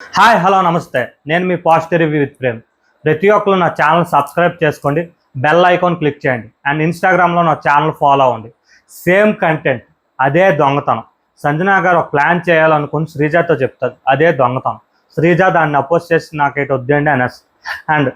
Hi hello నమస్తే. నేను మీ positive review with Prem. ప్రతి ఒక్కరు నా ఛానల్ సబ్స్క్రైబ్ చేసుకోండి, బెల్ ఐకాన్ క్లిక్ చేయండి అండ్ ఇన్స్టాగ్రామ్లో నా ఛానల్ ఫాలో అవ్వండి. సేమ్ కంటెంట్, అదే దొంగతనం. సంజన గారు ఒక ప్లాన్ చేయాలనుకుని శ్రీజాతో చెప్తారు, అదే దొంగతనం. శ్రీజ దాన్ని అపోజ్ చేసి నాకైతే వద్దండి అనేసి. అండ్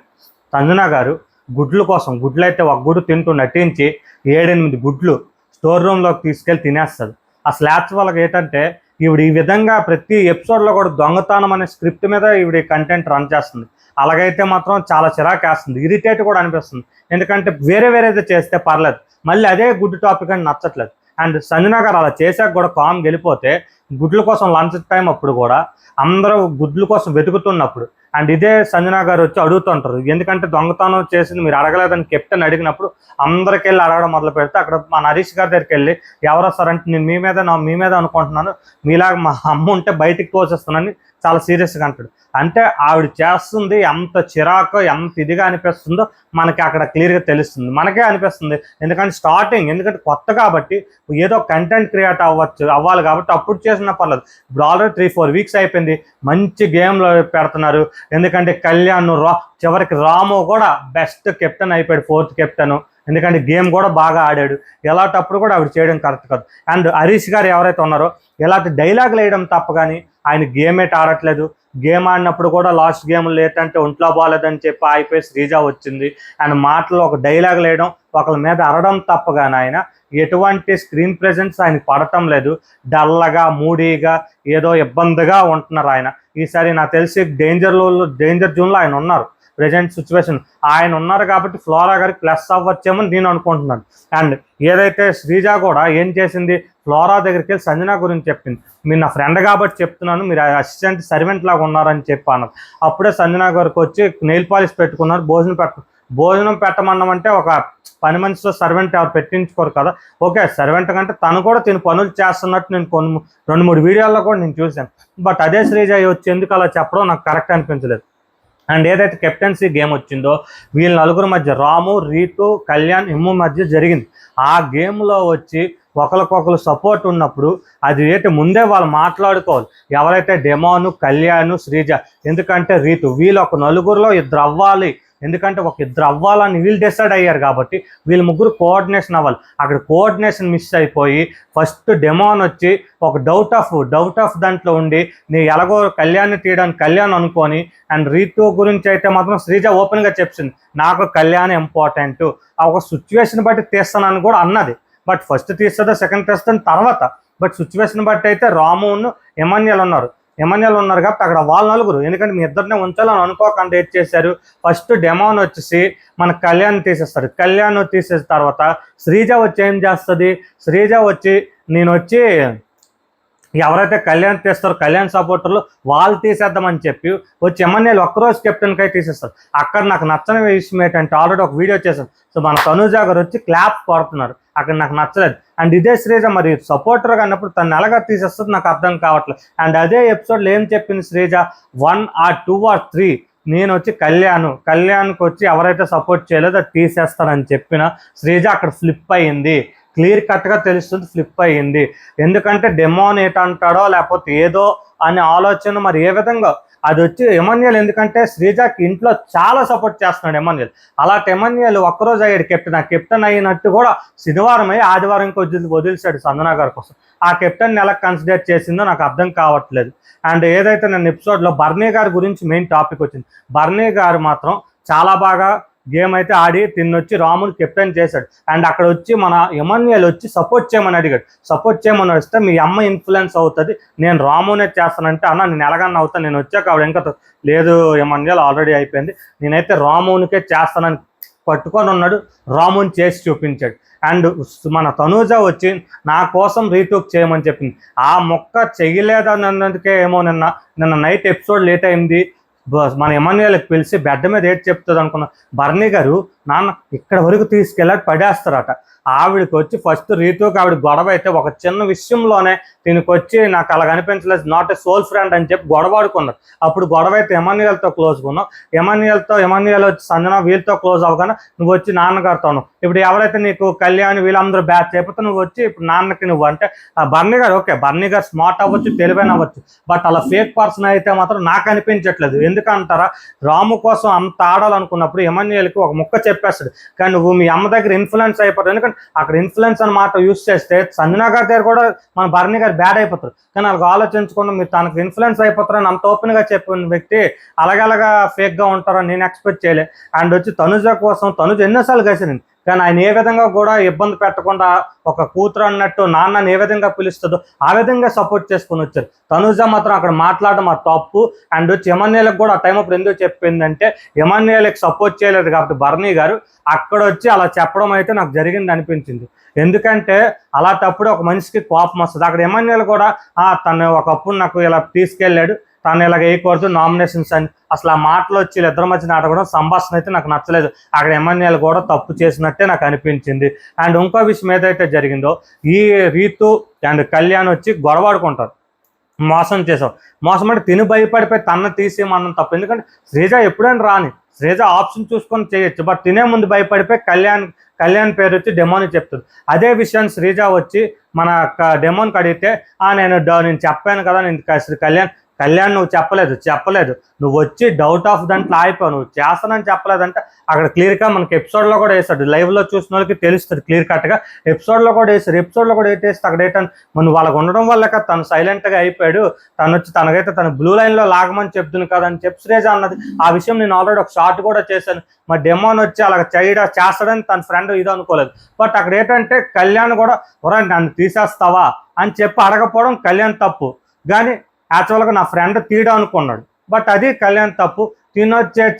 సంజన గారు గుడ్ల కోసం, గుడ్లు అయితే ఒక గుడ్డు తింటూ నటించి 7-8 గుడ్లు స్టోర్ రూమ్లోకి తీసుకెళ్ళి తినేస్తుంది. ఆ స్లాబ్స్ వాళ్ళకి ఏంటంటే ఈవిడ ఈ విధంగా ప్రతి ఎపిసోడ్లో కూడా దొంగతనం అనే స్క్రిప్ట్ మీద ఈవిడ కంటెంట్ రన్ చేస్తుంది. అలాగైతే మాత్రం చాలా చిరాకు వేస్తుంది, ఇరిటేట్ కూడా అనిపిస్తుంది. ఎందుకంటే వేరేది చేస్తే పర్లేదు, మళ్ళీ అదే గుడ్ టాపిక్ అని నచ్చట్లేదు. అండ్ సంజన గారు అలా చేశాక కూడా కామ్ గెలిపోతే గుడ్ల కోసం లంచ్ టైం అప్పుడు కూడా అందరూ గుడ్ల కోసం వెతుకుతున్నప్పుడు అండ్ ఇదే సంజన గారు వచ్చి అడుగుతుంటారు. ఎందుకంటే దొంగతనం చేసింది మీరు అడగలేదని కెప్టెన్ అడిగినప్పుడు అందరికి వెళ్ళి అడగడం మొదలు పెడితే అక్కడ మన హరీష్ గారి దగ్గరికి వెళ్ళి ఎవరు వస్తారంటే నేను మీ మీద అనుకుంటున్నాను, మీలాగా మా అమ్మ ఉంటే బయటికి తోసేస్తున్నానని చాలా సీరియస్గా అంటాడు. అంటే ఆవిడ చేస్తుంది ఎంత చిరాకు, ఎంత ఇదిగా అనిపిస్తుందో మనకి అక్కడ క్లియర్గా తెలుస్తుంది, మనకే అనిపిస్తుంది. ఎందుకంటే కొత్త కాబట్టి ఏదో కంటెంట్ క్రియేట్ అవ్వాలి కాబట్టి అప్పుడు చేసినా పర్లేదు. ఇప్పుడు ఆల్రెడీ 3-4 వీక్స్ అయిపోయింది, మంచి గేమ్లో పెడుతున్నారు. ఎందుకంటే కళ్యాణ్ చివరికి రాము కూడా బెస్ట్ కెప్టెన్ అయిపోయాడు, 4th కెప్టెన్. ఎందుకంటే గేమ్ కూడా బాగా ఆడాడు. ఎలాంటప్పుడు కూడా ఆవిడ చేయడం కరెక్ట్ కాదు. అండ్ హరీష్ గారు ఎవరైతే ఉన్నారో ఎలాంటి డైలాగులు వేయడం తప్ప కానీ ఆయన గేమ్ ఆడట్లేదు. గేమ్ ఆడినప్పుడు కూడా లాస్ట్ గేమ్ లేటంటే ఒంట్లో బాగాలేదని చెప్పి అయిపోయి శ్రీజ వచ్చింది. ఆయన మాటలు ఒక డైలాగులు వేయడం, ఒకరి మీద అరడం తప్ప కానీ ఆయన ఎటువంటి స్క్రీన్ ప్రెజెన్స్ ఆయన పడటం లేదు. డల్లగా, మూడీగా, ఏదో ఇబ్బందిగా ఉంటున్నారు ఆయన. ఈసారి నాకు తెలిసి డేంజర్ జోన్లో ఆయన ఉన్నారు. ప్రజెంట్ సిచ్యువేషన్ ఆయన ఉన్నారు కాబట్టి ఫ్లోరా గారికి ప్లస్ అవ్వచ్చేమని నేను అనుకుంటున్నాను. అండ్ ఏదైతే శ్రీజ కూడా ఏం చేసింది, ఫ్లోరా దగ్గరికి వెళ్ళి సంజన గురించి చెప్పింది. మీరు నా ఫ్రెండ్ కాబట్టి చెప్తున్నాను, మీరు అసిస్టెంట్ సర్వెంట్ లాగా ఉన్నారని చెప్పాను. అప్పుడే సంజన గారికి వచ్చి నెయిల్ పాలిష్ పెట్టుకున్నారు. భోజనం పెట్టమన్నామంటే ఒక పని మనిషితో సర్వెంట్ ఎవరు పెట్టించుకోరు కదా. ఓకే, సర్వెంట్ కంటే తను కూడా పనులు చేస్తున్నట్టు నేను 2-3 వీడియోల్లో కూడా నేను చూశాను. బట్ అదే శ్రీజ వచ్చి ఎందుకు అలా చెప్పడం నాకు కరెక్ట్ అనిపించలేదు. అండ్ ఏదైతే కెప్టెన్సీ గేమ్ వచ్చిందో వీళ్ళ నలుగురు మధ్య రాము, రీతు, కళ్యాణ్, ఇమ్ము మధ్య జరిగింది. ఆ గేమ్లో వచ్చి ఒకరికొకరు సపోర్ట్ ఉన్నప్పుడు అది ముందే వాళ్ళు మాట్లాడుకోవాలి. ఎవరైతే డెమోను, కళ్యాణ్, శ్రీజ, ఎందుకంటే రీతు, వీళ్ళు ఒక నలుగురిలో 2 అవ్వాలి. ఎందుకంటే ఒక 2 అవ్వాలని వీళ్ళు డిసైడ్ అయ్యారు కాబట్టి వీళ్ళు ముగ్గురు కోఆర్డినేషన్ అవ్వాలి. అక్కడ కోఆర్డినేషన్ మిస్ అయిపోయి ఫస్ట్ డెమోన్ వచ్చి ఒక డౌట్ ఆఫ్ దాంట్లో ఉండి నేను ఎలాగో కళ్యాణ్ తీయడానికి కళ్యాణ్ అనుకొని, అండ్ రీతు గురించి అయితే మాత్రం శ్రీజ ఓపెన్గా చెప్పింది నాకు కళ్యాణ్ ఇంపార్టెంట్, ఒక సిచ్యువేషన్ బట్టి తీస్తానని కూడా అన్నది. బట్ ఫస్ట్ తీస్తుందా సెకండ్ తీస్తుందని తర్వాత. బట్ సిచ్యువేషన్ బట్టి అయితే రామును ఎమాన్యుయల్ ఉన్నారు కాబట్టి అక్కడ వాళ్ళ నలుగురు, ఎందుకంటే మీ ఇద్దరినే ఉంచాలని అనుకోకుండా ఏం చేశారు, ఫస్ట్ డెమోన్ వచ్చేసి మన కళ్యాణ్ తీసేస్తారు. కళ్యాణ్ తీసేసిన తర్వాత శ్రీజ వచ్చి ఏం చేస్తుంది, శ్రీజ వచ్చి నేను వచ్చి ఎవరైతే కళ్యాణ్ తీస్తారో కళ్యాణ్ సపోర్టర్లు వాళ్ళు తీసేద్దామని చెప్పి వచ్చి ఎమ్మెల్యేలు ఒక్కరోజు కెప్టెన్కై తీసేస్తారు. అక్కడ నాకు నచ్చని విషయం ఏంటంటే ఆల్రెడీ ఒక వీడియో చేశాను. సో మన తనుజ గారు వచ్చి క్లాప్ కొడుతున్నారు, అక్కడ నాకు నచ్చలేదు. అండ్ ఇదే శ్రీజ మరి సపోర్టర్గా అన్నప్పుడు తను ఎలాగా తీసేస్తుంది నాకు అర్థం కావట్లేదు. అండ్ అదే ఎపిసోడ్లో ఏం చెప్పింది శ్రీజ, 1 or 2 or 3 నేను వచ్చి కళ్యాణ్కి వచ్చి ఎవరైతే సపోర్ట్ చేయలేదో అది తీసేస్తానని చెప్పిన శ్రీజ అక్కడ ఫ్లిప్ అయ్యింది. క్లియర్ కట్గా తెలుస్తుంది, ఫ్లిప్ అయ్యింది. ఎందుకంటే డెమోన్ ఏటంటాడో లేకపోతే ఏదో అనే ఆలోచన మరి ఏ విధంగా అది వచ్చి ఎమాన్యుయల్, ఎందుకంటే శ్రీజాకి ఇంట్లో చాలా సపోర్ట్ చేస్తున్నాడు ఎమాన్యుయల్. అలాంటి ఎమాన్యుయల్ ఒక్కరోజు అయ్యాడు కెప్టెన్. ఆ కెప్టెన్ అయినట్టు కూడా శనివారం అయ్యి ఆదివారం వదిలిసాడు సంజన గారి కోసం. ఆ కెప్టెన్ ఎలా కన్సిడర్ చేసిందో నాకు అర్థం కావట్లేదు. అండ్ ఏదైతే నేను ఎపిసోడ్లో బర్నీ గారి గురించి మెయిన్ టాపిక్ వచ్చింది, బర్నీ గారు మాత్రం చాలా బాగా గేమ్ అయితే ఆడి తిన్నొచ్చి రాముని కెప్టెన్ చేశాడు. అండ్ అక్కడ వచ్చి మన ఎమాన్యుయల్ వచ్చి సపోర్ట్ చేయమని అడిగాడు. సపోర్ట్ చేయమని వస్తే మీ అమ్మ ఇన్ఫ్లుయెన్స్ అవుతుంది, నేను రామునే చేస్తానంటే అన్న నేను ఎలాగన్నా అవుతాను, నేను వచ్చాక ఆవిడ ఇంకా లేదు ఎమాన్యుయల్ ఆల్రెడీ అయిపోయింది, నేనైతే రామునికే చేస్తానని పట్టుకొని ఉన్నాడు. రాముని చేసి చూపించాడు. అండ్ మన తనూజ వచ్చి నా కోసం రీటూక్ చేయమని చెప్పింది. ఆ మొక్క చేయలేదన్నందుకే ఏమో నిన్న నైట్ ఎపిసోడ్ లేట్ అయింది, మన ఎమాన్యుయల్కి పిలిచి బెడ్ మీద చెప్తుంది అనుకున్న. బర్నీ గారు నాన్న ఇక్కడ వరకు తీసుకెళ్ళాడు పడేస్తారట. ఆవిడకి వచ్చి ఫస్ట్ రీతుకి ఆవిడ గొడవ అయితే ఒక చిన్న విషయంలోనే దీనికి వచ్చి నాకు అలా కనిపించలేదు, నాట్ ఏ సోల్ ఫ్రెండ్ అని చెప్పి గొడవ ఆడుకున్నారు. అప్పుడు గొడవ అయితే ఎమాన్యుయల్తో క్లోజ్గా ఉన్నావు, ఎమాన్యుయల్ వచ్చి సంజన వీళ్ళతో క్లోజ్ అవ్వగానే నువ్వు వచ్చి నాన్నగారితో ఉన్నావు. ఇప్పుడు ఎవరైతే నీకు కళ్యాణ్ వీళ్ళందరూ బ్యాచ్ అయిపోతే నువ్వు వచ్చి ఇప్పుడు నాన్నకి నువ్వు అంటే బర్నీ గారు ఓకే, బర్నీ గారు స్మార్ట్ అవ్వచ్చు, తెలివైన అవ్వచ్చు, బట్ అలా ఫేక్ పర్సన్ అయితే మాత్రం నాకు అనిపించట్లేదు. ఎందుకంటారా, రాము కోసం అంత ఆడాలనుకున్నప్పుడు ఎమాన్యుయల్కి ఒక ముక్క చెప్పేస్తాడు, కానీ నువ్వు మీ అమ్మ దగ్గర ఇన్ఫ్లుయెన్స్ అయిపోతావు. ఎందుకంటే అక్కడ ఇన్ఫ్లుయెన్స్ అన్న మాట యూస్ చేస్తే సంజనా గారి దగ్గర కూడా మన బర్నీ గారు బ్యాడ్ అయిపోతారు. కానీ వాళ్ళకి ఆలోచించకుండా మీరు తనకు ఇన్ఫ్లుయెన్స్ అయిపోతారని అంత ఓపెన్గా చెప్పిన వ్యక్తి అలాగలాగా ఫేక్గా ఉంటారని నేను ఎక్స్పెక్ట్ చేయలే. అండ్ వచ్చి తనుజ కోసం తనుజ ఎన్నోసార్లు కలిసింది, కానీ ఆయన ఏ విధంగా కూడా ఇబ్బంది పెట్టకుండా ఒక కూతురు అన్నట్టు నాన్నని ఏ విధంగా పిలుస్తుందో ఆ విధంగా సపోర్ట్ చేసుకుని వచ్చారు. తనుజ మాత్రం అక్కడ మాట్లాడడం ఆ తప్పు. అండ్ వచ్చి ఎమాన్యుయల్కి కూడా ఆ టైం అప్పుడు ఎందుకు చెప్పిందంటే ఎమాన్యుయల్కి సపోర్ట్ చేయలేదు కాబట్టి బర్నీ గారు అక్కడ వచ్చి అలా చెప్పడం అయితే నాకు జరిగింది అనిపించింది. ఎందుకంటే అలా తప్పుడు ఒక మనిషికి కోపం వస్తుంది. అక్కడ ఎమాన్యుయల్ కూడా తను ఒకప్పుడు నాకు ఇలా తీసుకెళ్ళాడు, తను ఇలాగ వేయకూడదు నామినేషన్స్ అని అసలు ఆ మాటలు వచ్చి ఇద్దరి మధ్య నాటకూడదు, సంభాషణ అయితే నాకు నచ్చలేదు. అక్కడ ఎమాన్యుయల్ కూడా తప్పు చేసినట్టే నాకు అనిపించింది. అండ్ ఇంకో విషయం ఏదైతే జరిగిందో, ఈ రీతు అండ్ కళ్యాణ్ వచ్చి గొడవాడుకుంటారు, మోసం చేసావు, మోసం అంటే తిని భయపడిపోయి తన తీసేయమన్నం తప్పు. ఎందుకంటే శ్రీజ ఎప్పుడైనా రాని, శ్రీజ ఆప్షన్ చూసుకొని చేయొచ్చు, బట్ తినే ముందు భయపడిపోయి కళ్యాణ్ పేరు వచ్చి డెమోని చెప్తుంది. అదే విషయాన్ని శ్రీజ వచ్చి మన డెమోన్కి అడిగితే నేను చెప్పాను కదా, నేను కళ్యాణ్ నువ్వు చెప్పలేదు నువ్వు వచ్చి డౌట్ ఆఫ్ దాంట్లో ఆగిపోవు, నువ్వు చేస్తానని చెప్పలేదంటే అక్కడ క్లియర్గా మనకి ఎపిసోడ్లో కూడా వేస్తాడు, లైవ్లో చూసిన వాళ్ళకి తెలుస్తుంది క్లియర్ కట్గా. ఎపిసోడ్లో కూడా వేస్తే అక్కడ ఏంటంటే మనం వాళ్ళకి ఉండడం వల్ల తను సైలెంట్గా అయిపోయాడు, తను వచ్చి తనకైతే బ్లూ లైన్లో లాగమని చెప్తుంది కదా అని చెప్పి శ్రేజ అన్నది. ఆ విషయం నేను ఆల్రెడీ ఒక షార్ట్ కూడా చేశాను. మా డెమోన్ వచ్చి అలా చేస్తాడని తన ఫ్రెండ్ ఇది అనుకోలేదు. బట్ అక్కడ ఏంటంటే కళ్యాణ్ కూడా నన్ను తీసేస్తావా అని చెప్పి అడగపోవడం కళ్యాణ్ తప్పు, కానీ యాక్చువల్గా నా ఫ్రెండ్ తీయడం అనుకున్నాడు, బట్ అది కళ్యాణ్ తప్పు.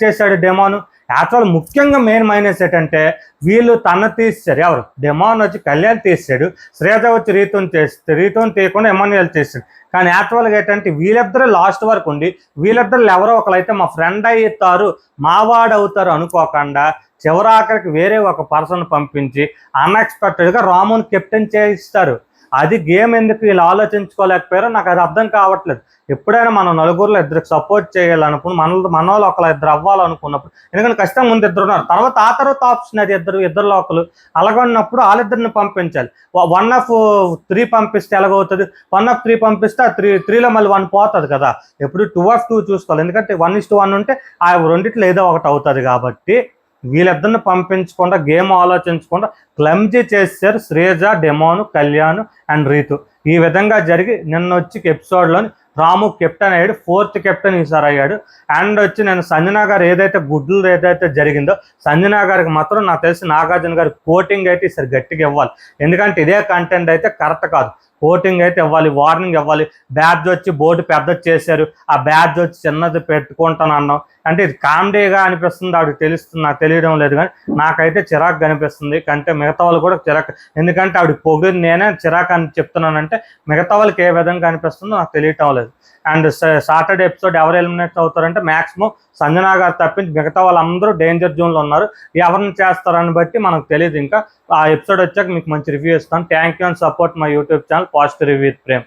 చేశాడు డెమోను. యాక్చువల్ ముఖ్యంగా మెయిన్ మైనస్ ఏంటంటే వీళ్ళు తన తీసారు, ఎవరు డెమోన్ వచ్చి కళ్యాణ్ తీసాడు, శ్రేజ వచ్చి రీతుని తీయకుండా ఎమాన్యుయల్ చేశాడు. కానీ యాక్చువల్గా ఏంటంటే వీళ్ళిద్దరూ లాస్ట్ వరకు ఉండి వీళ్ళిద్దరు ఎవరో ఒకరైతే మా ఫ్రెండ్ అవుతారు, మావాడు అవుతారు అనుకోకుండా చివరాఖరికి వేరే ఒక పర్సన్ పంపించి అన్ఎక్స్పెక్టెడ్గా రాముని కెప్టెన్ చేయిస్తారు. అది గేమ్ ఎందుకు వీళ్ళు ఆలోచించుకోలేకపోయారో నాకు అది అర్థం కావట్లేదు. ఎప్పుడైనా మనం నలుగురిలో ఇద్దరికి సపోర్ట్ చేయాలనుకుని మన వాళ్ళు ఒకరు ఇద్దరు అవ్వాలనుకున్నప్పుడు, ఎందుకంటే ఖచ్చితంగా ముందు ఇద్దరు ఉన్నారు, తర్వాత ఆప్షన్ అది ఇద్దరులో ఒకరు. అలాగన్నప్పుడు వాళ్ళిద్దరిని పంపించాలి. 1/3 పంపిస్తే ఎలాగవుతుంది, 1/3 పంపిస్తే 3లో మళ్ళీ 1 పోతుంది కదా. ఎప్పుడు 2/2 చూసుకోవాలి, ఎందుకంటే 1:1 ఉంటే ఆ రెండిట్లో ఏదో ఒకటి అవుతుంది. కాబట్టి వీళ్ళిద్దరిని పంపించకుండా గేమ్ ఆలోచించకుండా క్లమ్జీ చేశారు శ్రీజ, డెమోను, కళ్యాణ్ అండ్ రీతు. ఈ విధంగా జరిగి నిన్న వచ్చి ఎపిసోడ్లోని రాము కెప్టెన్ అయ్యాడు, 4th కెప్టెన్ ఈసారి అయ్యాడు. అండ్ వచ్చి నేను సంజనా గారు ఏదైతే జరిగిందో సంజనా గారికి మాత్రం నాకు తెలిసి నాగార్జున గారి కోటింగ్ అయితే ఈసారి గట్టిగా ఇవ్వాలి. ఎందుకంటే ఇదే కంటెంట్ అయితే కరెక్ట్ కాదు, కోటింగ్ అయితే ఇవ్వాలి, వార్నింగ్ ఇవ్వాలి. బ్యాడ్జ్ వచ్చి బోర్డు పెద్దది చేశారు, ఆ బ్యాడ్జ్ వచ్చి చిన్నది పెట్టుకుంటాను అన్నాం అంటే ఇది కామెడీగా అనిపిస్తుంది, ఆవిడకి తెలుస్తుంది, నాకు తెలియడం లేదు. కానీ నాకైతే చిరాకు అనిపిస్తుంది, కంటే మిగతా వాళ్ళు కూడా చిరాకు. ఎందుకంటే ఆవిడ పొగిడి నేనే చిరాకు అని చెప్తున్నానంటే మిగతా వాళ్ళకి ఏ విధంగా అనిపిస్తుందో నాకు తెలియటం లేదు. అండ్ సాటర్డే ఎపిసోడ్ ఎవరు ఎలిమినేట్ అవుతారంటే మ్యాక్సిమం సంజనా గారు తప్పించి మిగతా వాళ్ళందరూ డేంజర్ జోన్లో ఉన్నారు. ఎవరిని చేస్తారని బట్టి మనకు తెలియదు. ఇంకా ఆ ఎపిసోడ్ వచ్చాక మీకు మంచి రివ్యూ ఇస్తాను. Thank you and support my YouTube channel positive review with Prem.